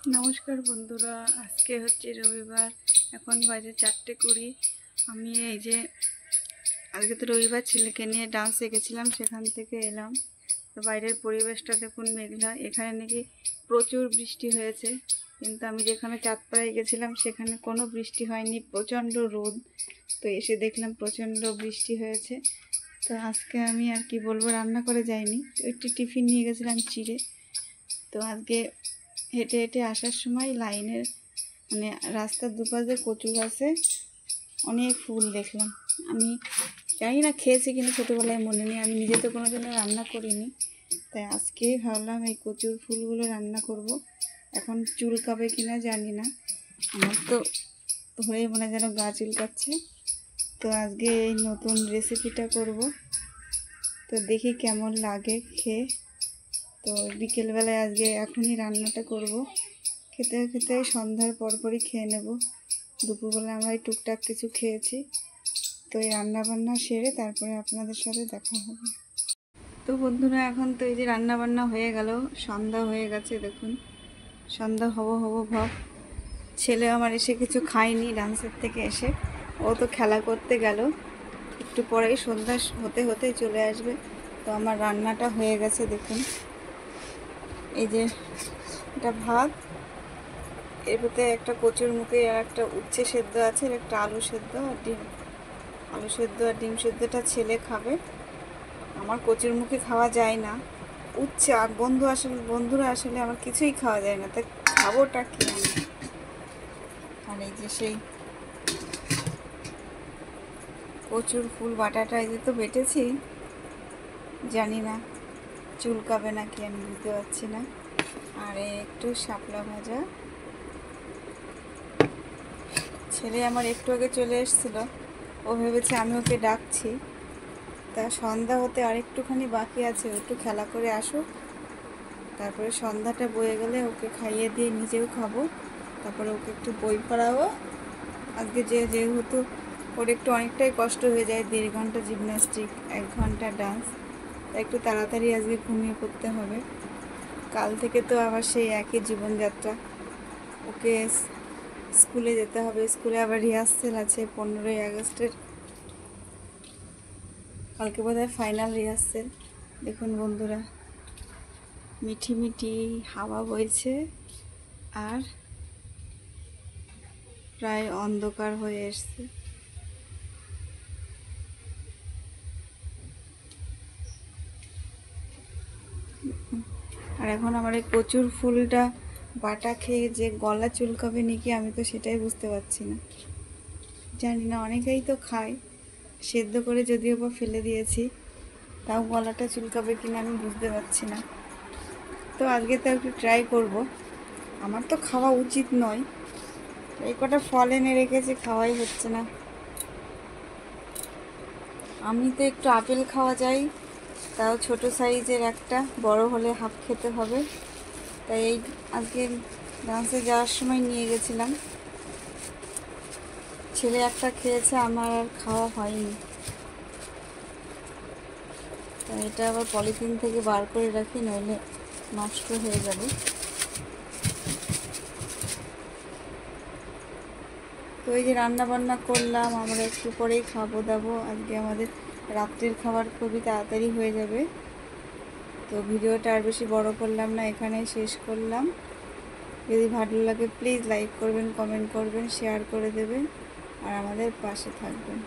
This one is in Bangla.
নমস্কার বন্ধুরা, আজকে হচ্ছে রবিবার। এখন বাজে 4:20। আমি এই যে আজকে তো রবিবার, ছেলেকে নিয়ে ডান্সে গেছিলাম, সেখান থেকে এলাম। তো বাইরের পরিবেশটা দেখুন, মেঘলা। এখানে নাকি প্রচুর বৃষ্টি হয়েছে, কিন্তু আমি যেখানে চাঁদপাড়ায় গেছিলাম সেখানে কোনো বৃষ্টি হয়নি, প্রচণ্ড রোদ। তো এসে দেখলাম প্রচণ্ড বৃষ্টি হয়েছে। তো আজকে আমি আর কি বলবো, রান্না করে যাইনি, একটি টিফিন নিয়ে গেছিলাম চিড়ে। তো আজকে হেঁটে হেঁটে আসার সময় লাইনের রাস্তার দুপাশে কচু গাছে অনেক ফুল দেখলাম। আমি জানি না খেয়েছি কিনা, ছোটোবেলায় মনে নেই, আমি নিজে তো কোনোদিনও রান্না করিনি। তাই আজকে ভাবলাম এই কচুর ফুলগুলো রান্না করব। এখন চুলকাবে কিনা জানি না, আমার তো ধরে মনে যেন গা চুলকাচ্ছে। তো আজকে এই নতুন রেসিপিটা করব, তো দেখি কেমন লাগে খেয়ে। তো বিকেলবেলায় আজকে এখনই রান্নাটা করব, খেতে খেতে সন্ধ্যার পরপরই খেয়ে নেব। দুপুরবেলা আমরা টুকটাক কিছু খেয়েছি। তো এই রান্নাবান্না সেরে তারপরে আপনাদের সাথে দেখা হবে। তো বন্ধুরা, এখন তো এই যে রান্নাবান্না হয়ে গেল, সন্ধ্যা হয়ে গেছে। দেখুন, সন্ধ্যা হব ভাব। ছেলে আমার এসে কিছু খায়নি, ডান্সের থেকে এসে ও তো খেলা করতে গেল। একটু পরেই সন্ধ্যা হতে হতে চলে আসবে। তো আমার রান্নাটা হয়ে গেছে। দেখুন, এই যে এটা ভাত, এর ভিতরে একটা কচুর মুখে আর একটা উচ্ছে সেদ্ধ আছে, আর একটা আলু সেদ্ধ আর ডিম। আলু সেদ্ধ আর ডিম সেদ্ধটা ছেলে খাবে, আমার কচুর মুখে খাওয়া যায় না। উচ্ছে আর বন্ধুরা আসলে আমার কিছুই খাওয়া যায় না, তাই খাবোটা কি আমি। আর এই যে সেই কচুর ফুল বাটাটা এই যে তো বেটেছি, জানি না চুলকাবে নাকি, আমি বুঝতে পারছি না। আর একটু শাপলা ভাজা। ছেলে আমার একটু আগে চলে এসেছিল, ও ভেবেছে আমি ওকে ডাকছি। তা সন্ধ্যা হতে আরেকটুখানি বাকি আছে, একটু খেলা করে আসুক, তারপরে সন্ধ্যাটা বয়ে গেলে ওকে খাইয়ে দিয়ে নিজেও খাবো, তারপরে ওকে একটু বই পড়াবো। আজকে যেহেতু ওর একটু অনেকটাই কষ্ট হয়ে যায়, 1.5 ঘন্টা জিমন্যাস্টিক, 1 ঘন্টা ডান্স, তাই একটু তাড়াতাড়ি আজকে ঘুমিয়ে পড়তে হবে। কাল থেকে তো আবার সেই একই জীবনযাত্রা, ওকে স্কুলে যেতে হবে। স্কুলে আবার রিহার্সেল আছে 15ই আগস্টের, কালকে বোধহয় ফাইনাল রিহার্সেল। দেখুন বন্ধুরা, মিঠি মিঠি হাওয়া বইছে, আর প্রায় অন্ধকার হয়ে এসছে। আর এখন আমার এই কচুর ফুলটা বাটা খেয়ে যে গলা চুলকাবে নাকি, আমি তো সেটাই বুঝতে পারছি না। জানি না, অনেকেই তো খায়, সেদ্ধ করে যদিও বা ফেলে দিয়েছি, তাও গলাটা চুলকাবে কিনা আমি বুঝতে পারছি না। তো আজকে তো একটু ট্রাই করব। আমার তো খাওয়া উচিত নয়, এই কটা ফল এনে রেখেছি, খাওয়াই হচ্ছে না। আমি তো একটু আপেল খাওয়া যায়, তাও ছোট সাইজের একটা, বড় হলে হাফ খেতে হবে। তাই এই আজকে ডান্সে যাওয়ার সময় নিয়ে গেছিলাম, ছেলে একটা খেয়েছে, আমার আর খাওয়া হয়নি। তাই এটা আবার পলিথিন থেকে বার করে রাখি, নইলে নষ্ট হয়ে যাবে। তো এই যে রান্না বান্না করলাম, আমরা একটু পরেই খাবো দাবো। আজকে আমাদের রাত্রের খাবার খুবই তাড়াতাড়ি হয়ে যাবে। তো ভিডিওটা আর বেশি বড় করলাম না, এখানেই শেষ করলাম। যদি ভালো লাগে প্লিজ লাইক করবেন, কমেন্ট করবেন, শেয়ার করে দেবেন, আর আমাদের পাশে থাকবেন।